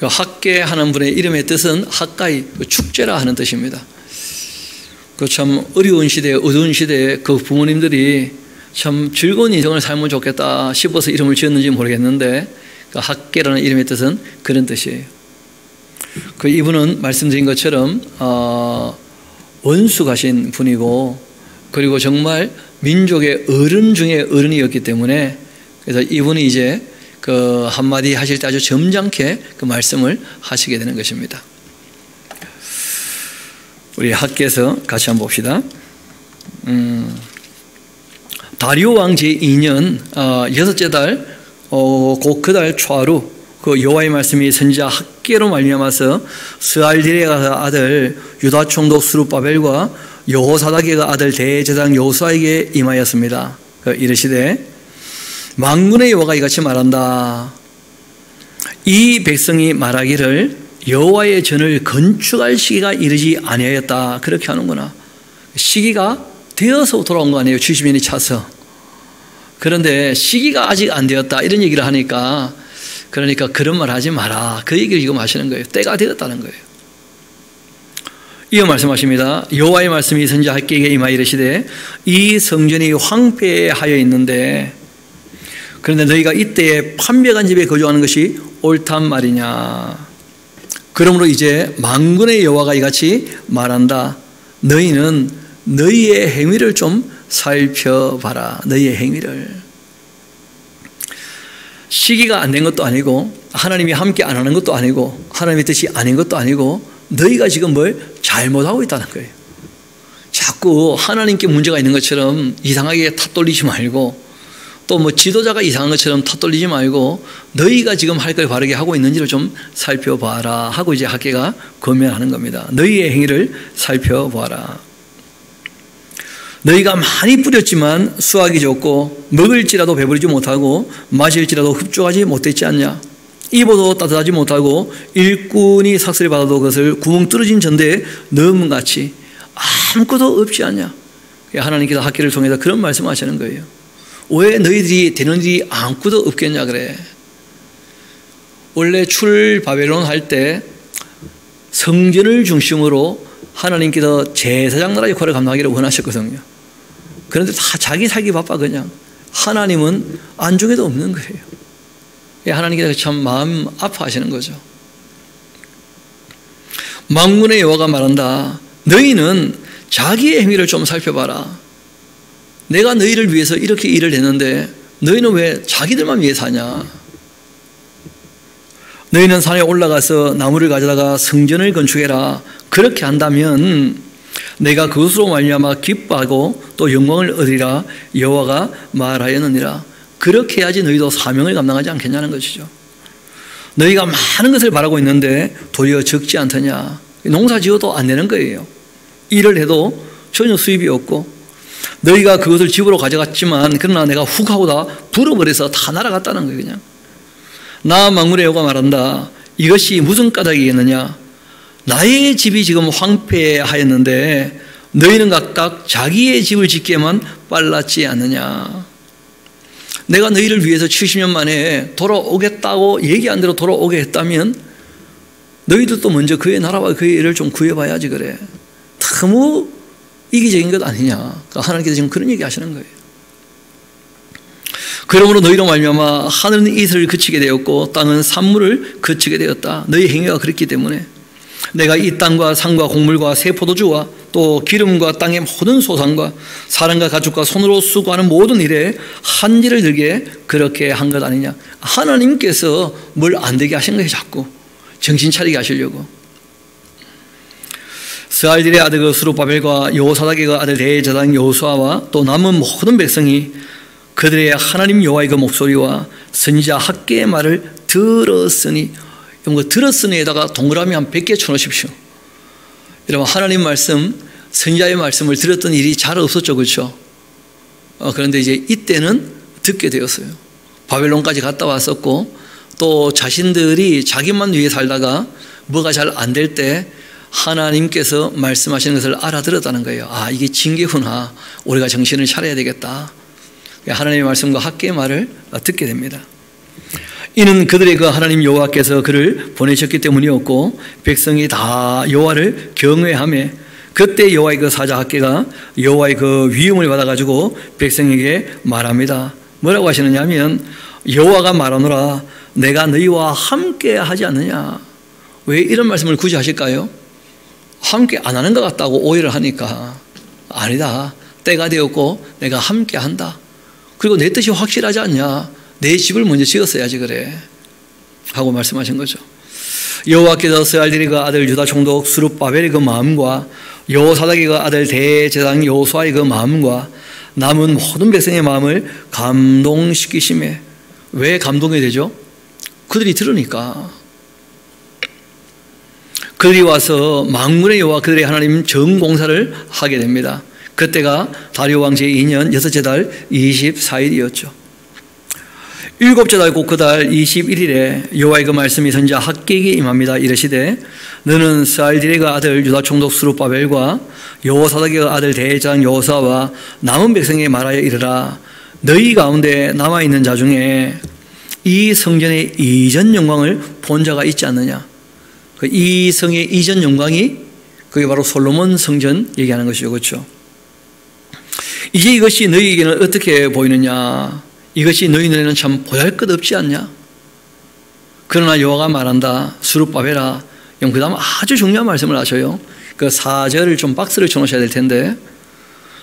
그 학계 하는 분의 이름의 뜻은 학가이, 축제라 하는 뜻입니다. 그 참 어려운 시대에, 어두운 시대에 그 부모님들이 참 즐거운 인생을 살면 좋겠다 싶어서 이름을 지었는지 모르겠는데, 그 학계라는 이름의 뜻은 그런 뜻이에요. 그 이분은 말씀드린 것처럼 원수 가신 분이고, 그리고 정말 민족의 어른 중에 어른이었기 때문에, 그래서 이분이 이제 그 한마디 하실 때 아주 점잖게 그 말씀을 하시게 되는 것입니다. 우리 학계에서 같이 한번 봅시다. 다리오 왕 제2년 여섯째 달 곧 그 달 초하루, 그 여호와의 말씀이 선지자 학계로 말미암아서 스알디레가 아들 유다 총독 스룹바벨과 여호사닥의 아들 대제사장 여호수아에게 임하였습니다. 이르시되 만군의 여호와가 이같이 말한다. 이 백성이 말하기를 여호와의 전을 건축할 시기가 이르지 아니하였다. 그렇게 하는구나. 시기가 되어서 돌아온 거 아니에요. 70년이 차서. 그런데 시기가 아직 안 되었다 이런 얘기를 하니까, 그러니까 그런 말 하지 마라, 그 얘기를 지금 하시는 거예요. 때가 되었다는 거예요. 이어 말씀하십니다. 여호와의 말씀이 선지자 학계에게 임하여 이르시되 이 성전이 황폐하여 있는데, 그런데 너희가 이때에 판벽한 집에 거주하는 것이 옳단 말이냐. 그러므로 이제 만군의 여호와가 이같이 말한다. 너희는 너희의 행위를 좀 살펴봐라. 너희의 행위를. 시기가 안 된 것도 아니고, 하나님이 함께 안 하는 것도 아니고, 하나님의 뜻이 아닌 것도 아니고, 너희가 지금 뭘 잘못하고 있다는 거예요. 자꾸 하나님께 문제가 있는 것처럼 이상하게 탓돌리지 말고, 또 뭐 지도자가 이상한 것처럼 탓돌리지 말고, 너희가 지금 할 걸 바르게 하고 있는지를 좀 살펴봐라 하고 이제 학계가 권면하는 겁니다. 너희의 행위를 살펴봐라. 너희가 많이 뿌렸지만 수확이 적고, 먹을지라도 배부르지 못하고 마실지라도 흡족하지 못했지 않냐. 입어도 따뜻하지 못하고 일꾼이 삭슬을 받아도 그것을 구멍 뚫어진 전대에 넣은 같이 아무것도 없지 않냐. 하나님께서 학계를 통해서 그런 말씀하시는 거예요. 왜 너희들이 되는 일이 아무것도 없겠냐 그래. 원래 출바벨론 할 때 성전을 중심으로 하나님께서 제사장 나라 역할을 감당하기를 원하셨거든요. 그런데 다 자기 살기 바빠. 그냥 하나님은 안중에도 없는 거예요. 하나님께서 참 마음 아파하시는 거죠. 만군의 여호와가 말한다. 너희는 자기의 행위를 좀 살펴봐라. 내가 너희를 위해서 이렇게 일을 했는데 너희는 왜 자기들만 위해서 하냐. 너희는 산에 올라가서 나무를 가져다가 성전을 건축해라. 그렇게 한다면 내가 그것으로 말미암아 기뻐하고 또 영광을 얻으리라 여호와가 말하였느니라. 그렇게 해야지 너희도 사명을 감당하지 않겠냐는 것이죠. 너희가 많은 것을 바라고 있는데 도리어 적지 않더냐. 농사 지어도 안 되는 거예요. 일을 해도 전혀 수입이 없고, 너희가 그것을 집으로 가져갔지만 그러나 내가 훅 하고 다 불어버려서 다 날아갔다는 거예요. 그냥 나 만군의 여호와가 말한다. 이것이 무슨 까닭이겠느냐. 나의 집이 지금 황폐하였는데 너희는 각각 자기의 집을 짓기에만 빨랐지 않느냐. 내가 너희를 위해서 70년 만에 돌아오겠다고 얘기한 대로 돌아오게 했다면 너희들도 먼저 그의 나라와 그의 일을 좀 구해봐야지 그래. 너무 이기적인 것 아니냐. 그러니까 하나님께서 지금 그런 얘기 하시는 거예요. 그러므로 너희로 말미암아 하늘은 이슬을 그치게 되었고 땅은 산물을 그치게 되었다. 너희 행위가 그렇기 때문에 내가 이 땅과 산과 곡물과 새 포도주와 또 기름과 땅의 모든 소산과 사람과 가축과 손으로 수고하는 모든 일에 한지를 들게 그렇게 한 것 아니냐. 하나님께서 뭘 안 되게 하신 거예요. 자꾸 정신 차리게 하시려고. 스알딜의 아들 스룹바벨과 여호사닥의 아들 대제사장 여호수아와 또 남은 모든 백성이 그들의 하나님 여호와의 그 목소리와 선지자 학계의 말을 들었으니, 여러분 그 들었으니에다가 동그라미 한 100개 쳐놓으십시오. 여러분 하나님 말씀, 선지자의 말씀을 들었던 일이 잘 없었죠. 그렇죠? 그런데 이제 이때는 듣게 되었어요. 바벨론까지 갔다 왔었고, 또 자신들이 자기만 위해 살다가 뭐가 잘 안 될 때 하나님께서 말씀하시는 것을 알아들었다는 거예요. 아, 이게 징계구나. 우리가 정신을 차려야 되겠다. 하나님의 말씀과 학계의 말을 듣게 됩니다. 이는 그들의 그 하나님 여호와께서 그를 보내셨기 때문이었고 백성이 다 여호와를 경외하며 그때 여호와의 그 사자 학개가 여호와의 그 위엄을 받아가지고 백성에게 말합니다. 뭐라고 하시느냐 하면 여호와가 말하노라 내가 너희와 함께 하지 않느냐. 왜 이런 말씀을 굳이 하실까요? 함께 안 하는 것 같다고 오해를 하니까 아니다. 때가 되었고 내가 함께 한다. 그리고 내 뜻이 확실하지 않냐. 내 집을 먼저 지었어야지 그래 하고 말씀하신 거죠. 여호와께서 스알디엘의 그 아들 유다 총독 스룹바벨의 그 마음과 여호사닥의 그 아들 대제사장 여호수아의 그 마음과 남은 모든 백성의 마음을 감동시키심에 왜 감동이 되죠? 그들이 들으니까. 그들이 와서 만군의 여호와 그들의 하나님 정공사를 하게 됩니다. 그때가 다리오 왕 제2년 여섯째 달 24일이었죠. 일곱째 달 곧 그 달 21일에 여호와의 그 말씀이 선지자 학개에게 임합니다. 이르시되 너는 스알디엘의 그 아들 유다 총독 스룹바벨과 여호사닥의 그 아들 대제사장 여호수아와 남은 백성에게 말하여 이르라. 너희 가운데 남아있는 자 중에 이 성전의 이전 영광을 본 자가 있지 않느냐. 이 성의 이전 영광이 그게 바로 솔로몬 성전 얘기하는 것이죠. 그렇죠? 이제 이것이 너희에게는 어떻게 보이느냐. 이것이 너희 눈에는 참 보잘것없지 않냐. 그러나 여호와가 말한다. 스룹바벨아. 그 다음 아주 중요한 말씀을 하셔요. 그 4절을 좀 박스를 쳐놓으셔야 될 텐데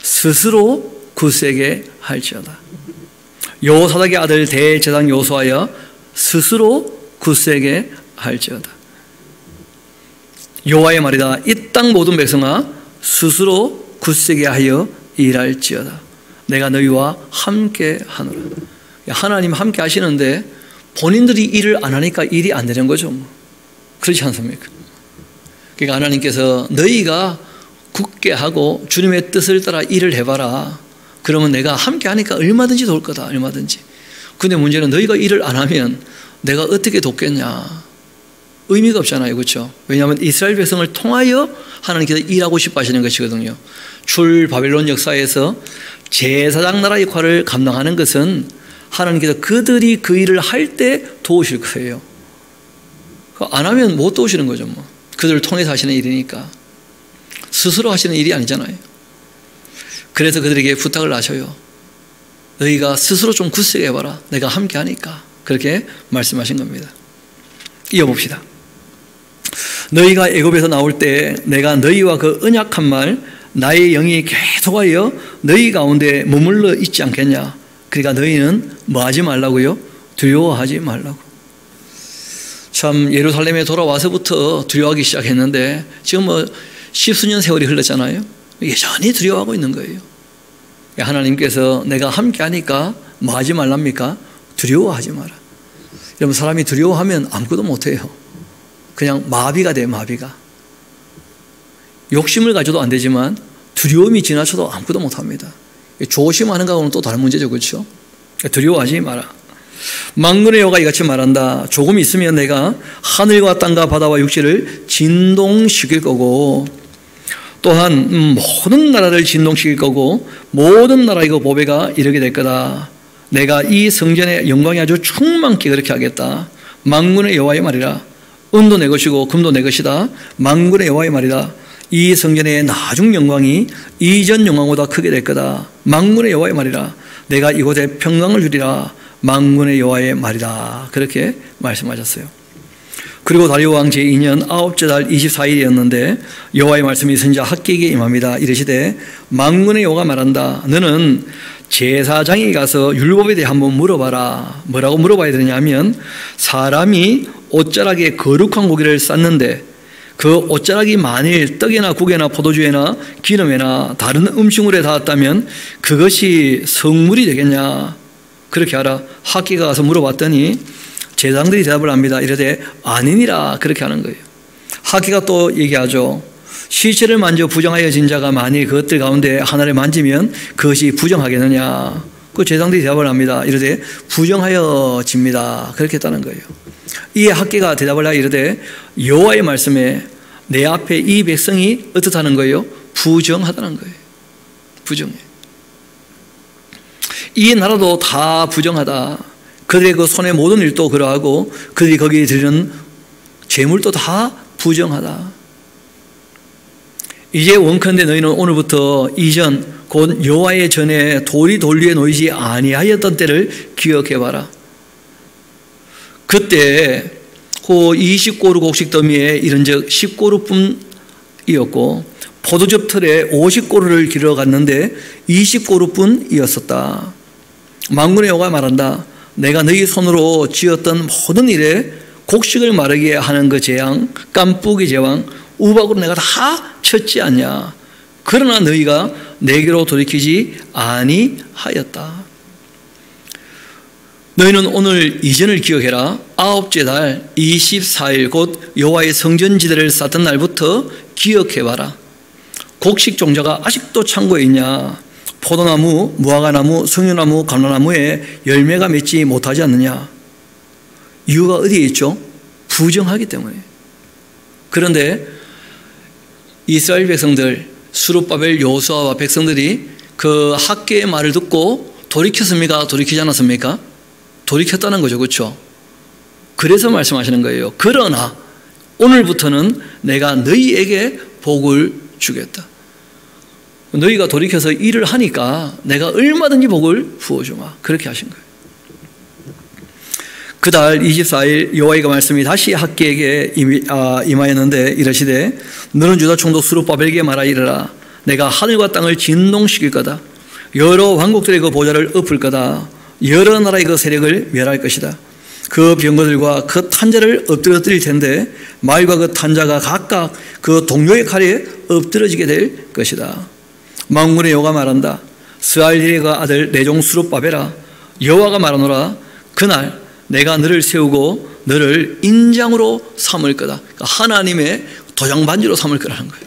스스로 굳세게 할지어다. 여호사닥의 아들 대제사장 여호수아여 스스로 굳세게 할지어다. 여호와의 말이다. 이 땅 모든 백성아 스스로 굳세게 하여 일할지어다. 내가 너희와 함께 하노라. 하나님 함께 하시는데 본인들이 일을 안 하니까 일이 안 되는 거죠. 그렇지 않습니까? 그러니까 하나님께서 너희가 굳게 하고 주님의 뜻을 따라 일을 해봐라. 그러면 내가 함께 하니까 얼마든지 도울 거다. 얼마든지. 근데 문제는 너희가 일을 안 하면 내가 어떻게 돕겠냐. 의미가 없잖아요. 그렇죠? 왜냐하면 이스라엘 백성을 통하여 하나님께서 일하고 싶어 하시는 것이거든요. 출 바벨론 역사에서 제사장 나라 역할을 감당하는 것은 하나님께서 그들이 그 일을 할 때 도우실 거예요. 안 하면 못 도우시는 거죠. 뭐. 그들을 통해서 하시는 일이니까. 스스로 하시는 일이 아니잖아요. 그래서 그들에게 부탁을 하셔요. 너희가 스스로 좀 굳세게 해봐라. 내가 함께 하니까. 그렇게 말씀하신 겁니다. 이어봅시다. 너희가 애굽에서 나올 때 내가 너희와 그 언약한 말 나의 영이 계속하여 너희 가운데 머물러 있지 않겠냐. 그러니까 너희는 뭐 하지 말라고요? 두려워하지 말라고. 참 예루살렘에 돌아와서부터 두려워하기 시작했는데 지금 뭐 십수년 세월이 흘렀잖아요. 여전히 두려워하고 있는 거예요. 하나님께서 내가 함께 하니까 뭐 하지 말랍니까? 두려워하지 마라. 여러분 사람이 두려워하면 아무것도 못해요. 그냥 마비가 돼요. 마비가. 욕심을 가져도 안 되지만 두려움이 지나쳐도 아무것도 못합니다. 조심하는 거하고는 또 다른 문제죠. 그렇죠? 두려워하지 마라. 만군의 여호와가 이같이 말한다. 조금 있으면 내가 하늘과 땅과 바다와 육지를 진동시킬 거고 또한 모든 나라를 진동시킬 거고 모든 나라의 그 보배가 이르게 될 거다. 내가 이 성전의 영광이 아주 충만케 그렇게 하겠다. 만군의 여호와의 말이라. 은도 내 것이고 금도 내 것이다. 만군의 여호와의 말이다. 이 성전의 나중 영광이 이전 영광보다 크게 될 거다. 만군의 여호와의 말이라. 내가 이곳에 평강을 주리라. 만군의 여호와의 말이다. 그렇게 말씀하셨어요. 그리고 다리오 왕 제2년 9째 달 24일이었는데 여호와의 말씀이 선지자 학개에게 임합니다. 이르시되 만군의 여호와가 말한다. 너는 제사장이 가서 율법에 대해 한번 물어봐라. 뭐라고 물어봐야 되냐면 사람이 옷자락에 거룩한 고기를 쌌는데 그 옷자락이 만일 떡이나 국에나 포도주에나 기름에나 다른 음식물에 닿았다면 그것이 성물이 되겠냐. 그렇게 하라. 학개가 가서 물어봤더니 제사장들이 대답을 합니다. 이르되 아니니라. 그렇게 하는 거예요. 학개가 또 얘기하죠. 시체를 만져 부정하여진 자가 만일 그것들 가운데 하나를 만지면 그것이 부정하겠느냐. 그 제사장들이 대답을 합니다. 이르되 부정하여집니다. 그렇게 했다는 거예요. 이에 학개가 대답을 하여 이르되 여호와의 말씀에 내 앞에 이 백성이 어떻다는 거예요? 부정하다는 거예요. 부정해. 이 나라도 다 부정하다. 그들의 그 손의 모든 일도 그러하고 그들이 거기에 드리는 재물도 다 부정하다. 이제 원컨대 너희는 오늘부터 이전 곧 여호와의 전에 돌이 돌 위에 놓이지 아니하였던 때를 기억해봐라. 그때 호 20고루 곡식 더미에 이른즉 10고루뿐이었고 포도즙 틀에 50고루를 길어갔는데 20고루뿐이었었다. 만군의 여호와가 말한다. 내가 너희 손으로 지었던 모든 일에 곡식을 마르게 하는 그 재앙, 깐뿌기 제왕, 우박으로 내가 다 쳤지 않냐. 그러나 너희가 내게로 돌이키지 아니하였다. 너희는 오늘 이전을 기억해라. 아홉째 달 24일 곧 여호와의 성전지대를 쌓던 날부터 기억해봐라. 곡식 종자가 아직도 창고에 있냐. 포도나무, 무화과나무, 석류나무, 감람나무에 열매가 맺지 못하지 않느냐. 이유가 어디에 있죠? 부정하기 때문에. 그런데 이스라엘 백성들, 스룹바벨, 여호수아와 백성들이 그 학계의 말을 듣고 돌이켰습니까? 돌이키지 않았습니까? 돌이켰다는 거죠. 그렇죠? 그래서 말씀하시는 거예요. 그러나 오늘부터는 내가 너희에게 복을 주겠다. 너희가 돌이켜서 일을 하니까 내가 얼마든지 복을 부어주마. 그렇게 하신 거예요. 그달 24일 여호와의 말씀이 다시 학계에게 임하였는데 이르시되 너는 유다 총독 스룹바벨에게 말하 이르라. 내가 하늘과 땅을 진동시킬 거다. 여러 왕국들의 그 보좌를 엎을 거다. 여러 나라의 그 세력을 멸할 것이다. 그 병거들과 그 탄자를 엎드러뜨릴 텐데 말과 그 탄자가 각각 그 동료의 칼에 엎드러지게 될 것이다. 만군의 여호와가 말한다. 스알리의 그 아들 내 종 스룹바벨아, 여호와가 말하노라. 그날 내가 너를 세우고 너를 인장으로 삼을 거다. 그러니까 하나님의 도장반지로 삼을 거라는 거예요.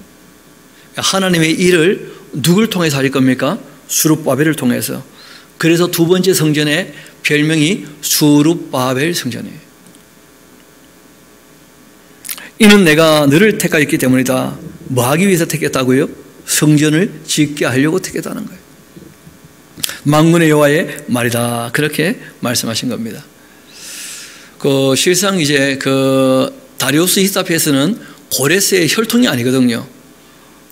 하나님의 일을 누굴 통해서 할 겁니까? 스룹바벨을 통해서. 그래서 두 번째 성전의 별명이 스룹바벨 성전이에요. 이는 내가 너를 택하였기 때문이다. 뭐 하기 위해서 택했다고요? 성전을 짓게 하려고 택했다는 거예요. 만군의 여호와의 말이다. 그렇게 말씀하신 겁니다. 실상 이제 다리우스 히스다페스는 고레스의 혈통이 아니거든요.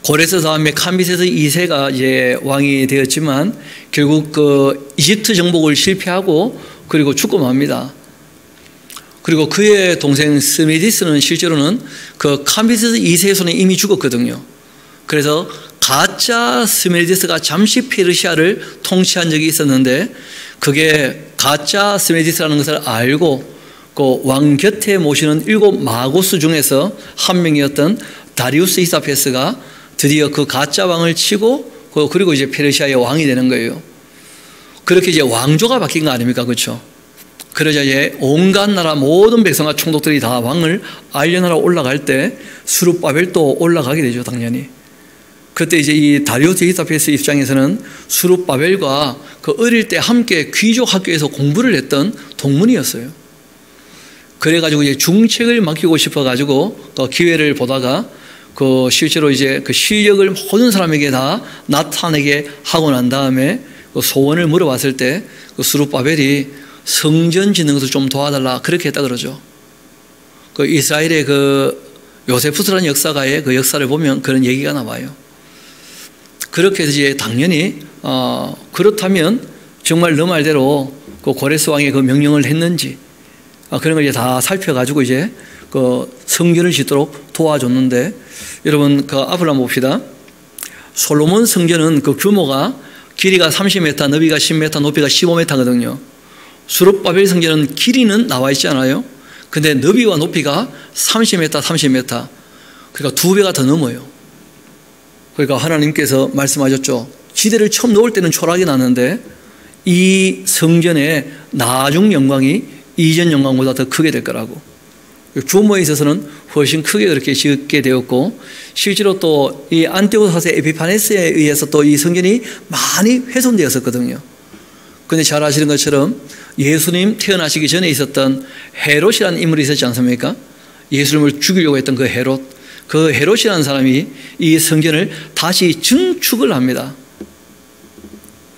고레스 다음에 캄비세스 2세가 이제 왕이 되었지만 결국 이집트 정복을 실패하고 그리고 죽고 맙니다. 그리고 그의 동생 스메디스는 실제로는 캄비세스 2세의 손에 이미 죽었거든요. 그래서 가짜 스메디스가 잠시 페르시아를 통치한 적이 있었는데 그게 가짜 스메디스라는 것을 알고 왕 곁에 모시는 7 마고스 중에서 한 명이었던 다리우스 히스다페스가 드디어 그 가짜 왕을 치고 그리고 이제 페르시아의 왕이 되는 거예요. 그렇게 이제 왕조가 바뀐 거 아닙니까? 그렇죠? 그러자 이제 온갖 나라 모든 백성과 총독들이 다 왕을 알려나라 올라갈 때 스룹바벨도 올라가게 되죠. 당연히. 그때 이제 이 다리우스 히스다페스 입장에서는 스룹바벨과 어릴 때 함께 귀족 학교에서 공부를 했던 동문이었어요. 그래가지고 이제 중책을 맡기고 싶어가지고 기회를 보다가 실제로 이제 실력을 모든 사람에게 다 나타내게 하고 난 다음에 소원을 물어봤을 때 스룹바벨이 성전 짓는 것을 좀 도와달라 그렇게 했다 그러죠. 이스라엘의 요세푸스라는 역사가의 그 역사를 보면 그런 얘기가 나와요. 그렇게 해서 이제 당연히 그렇다면 정말 너 말대로 고레스 왕의 그 명령을 했는지 그런 걸 이제 다 살펴가지고 이제 성전을 짓도록 도와줬는데 여러분 앞을 한번 봅시다. 솔로몬 성전은 규모가 길이가 30m, 너비가 10m, 높이가 15m거든요. 스룹바벨 성전은 길이는 나와 있지 않아요? 근데 너비와 높이가 30m, 30m. 그러니까 2배가 더 넘어요. 그러니까 하나님께서 말씀하셨죠. 지대를 처음 놓을 때는 초락이 나는데 이 성전의 나중 영광이 이전 영광보다 더 크게 될 거라고. 규모에 있어서는 훨씬 크게 그렇게 짓게 되었고 실제로 또 이 안티오쿠스 4세 에피파네스에 의해서 또 이 성전이 많이 훼손되었었거든요. 그런데 잘 아시는 것처럼 예수님 태어나시기 전에 있었던 헤롯이라는 인물이 있었지 않습니까? 예수님을 죽이려고 했던 그 헤롯이라는 사람이 이 성전을 다시 증축을 합니다.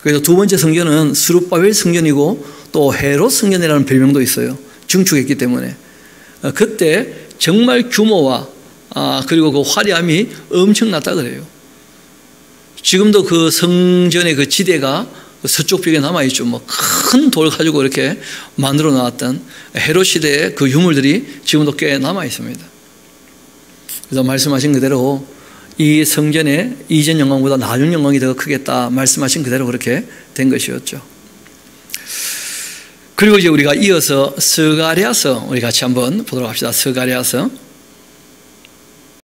그래서 두 번째 성전은 스룹바벨 성전이고 또 헤롯 성전이라는 별명도 있어요. 증축했기 때문에. 그때 정말 규모와 그리고 그 화려함이 엄청났다 그래요. 지금도 그 성전의 그 지대가 서쪽 벽에 남아있죠. 뭐 큰 돌 가지고 이렇게 만들어 놨던 헤롯 시대의 그 유물들이 지금도 꽤 남아있습니다. 그래서 말씀하신 그대로 이 성전의 이전 영광보다 나중 영광이 더 크겠다 말씀하신 그대로 그렇게 된 것이었죠. 그리고 이제 우리가 이어서 스가랴서 우리 같이 한번 보도록 합시다. 스가랴서